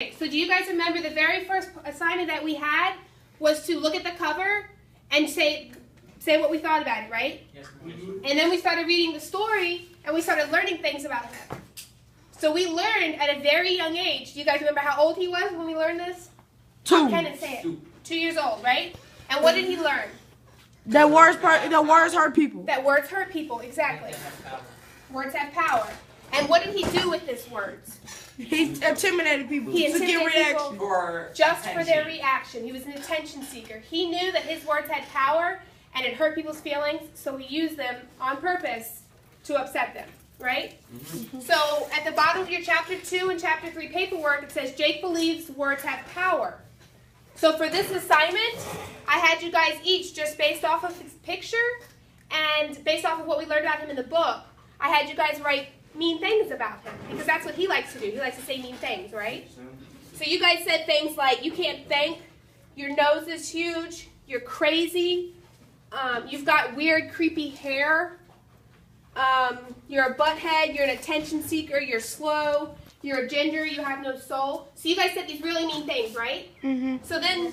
So do you guys remember the very first assignment that we had was to look at the cover and say what we thought about it, right? Yes, ma'am. And then we started reading the story and we started learning things about him. So we learned at a very young age. Do you guys remember how old he was when we learned this? 2. Ken and say it. 2 years old, right? And what did he learn? That words hurt people. That words hurt people, exactly. Words have power. And what did he do with his words? He intimidated people He to get intimidated reaction. people just for their reaction. He was an attention seeker. He knew that his words had power and it hurt people's feelings, so he used them on purpose to upset them, right? Mm-hmm. So at the bottom of your chapter 2 and chapter 3 paperwork, it says Jake believes words have power. So for this assignment, I had you guys each, just based off of his picture and based off of what we learned about him in the book, I had you guys write mean things about him, because that's what he likes to do. He likes to say mean things, right? So you guys said things like, you can't think, your nose is huge, you're crazy, you've got weird, creepy hair, you're a butthead, you're an attention seeker, you're slow, you're a ginger, you have no soul. So you guys said these really mean things, right? Mm-hmm. So then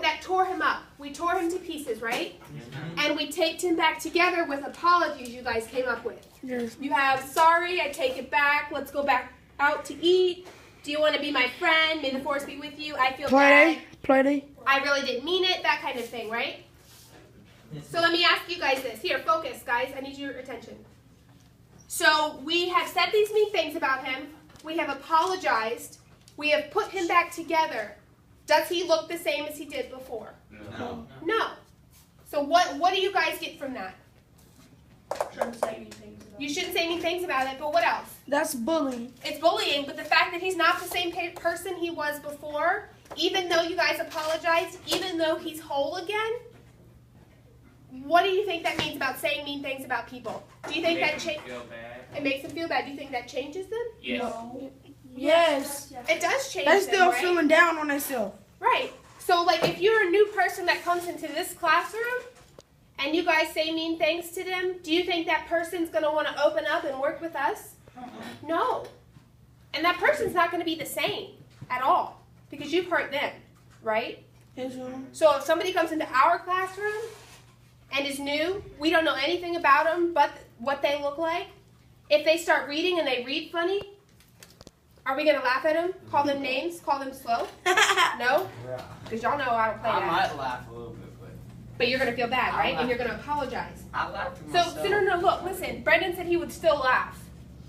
that tore him up. We tore him to pieces, right? And we taped him back together with apologies you guys came up with. Yes. You have, sorry, I take it back, let's go back out to eat. Do you want to be my friend? May the force be with you. I feel bad. Play. I really didn't mean it, that kind of thing, right? So let me ask you guys this. Here, focus, guys. I need your attention. So we have said these mean things about him. We have apologized. We have put him back together. Does he look the same as he did before? No. No. So what do you guys get from that? You shouldn't say mean things about it, but what else? That's bullying. It's bullying, but the fact that he's not the same person he was before, even though you guys apologized, even though he's whole again, what do you think that means about saying mean things about people? Do you think that it makes them feel bad? Do you think that changes them? Yes. No. Yes. It does change They're them, still right? feeling down on themselves. Right. So, like, if you're a new person that comes into this classroom and you guys say mean things to them, do you think that person's going to want to open up and work with us? No. And that person's not going to be the same at all because you've hurt them, right? Yes, So if somebody comes into our classroom and is new, we don't know anything about them but what they look like. If they start reading and they read funny, are we going to laugh at them? Call them names? Call them slow? No? Because y'all know I don't play I that. might laugh a little bit, But you're going to feel bad, I'll right? laugh. And you're going to apologize. I laugh to So, myself. no, look, listen. Brendan said he would still laugh,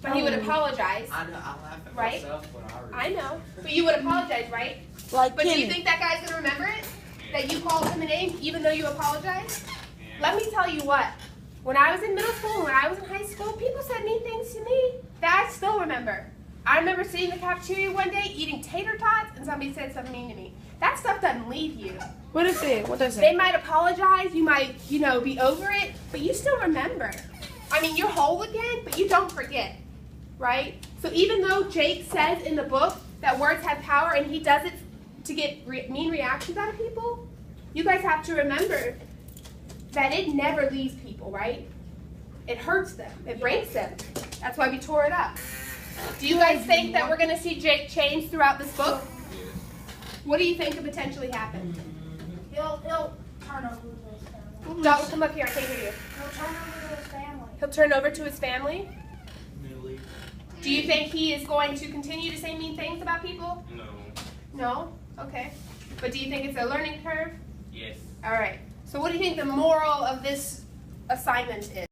but he would apologize. I know, I laugh at Right? myself when I read. I know. But you would apologize, right? Like But do Kenny. you think that guy's going to remember it? That you called him a name even though you apologized? Let me tell you what. When I was in middle school and when I was in high school, people said mean things to me that I still remember. I remember sitting in the cafeteria one day eating tater tots and somebody said something mean to me. That stuff doesn't leave you. What is it? What they They say? might apologize, you might, be over it, but you still remember. I mean, you're whole again, but you don't forget, right? So even though Jake says in the book that words have power and he does it to get mean reactions out of people, you guys have to remember that it never leaves people, right? It hurts them. It breaks them. That's why we tore it up. Do you guys think that we're going to see Jake change throughout this book? What do you think could potentially happen? He'll turn over to his family. Don't come up here. I can't hear you. He'll turn over to his family. He'll turn over to his family? Millie. Do you think he is going to continue to say mean things about people? No. No? Okay. But do you think it's a learning curve? Yes. All right. So what do you think the moral of this assignment is?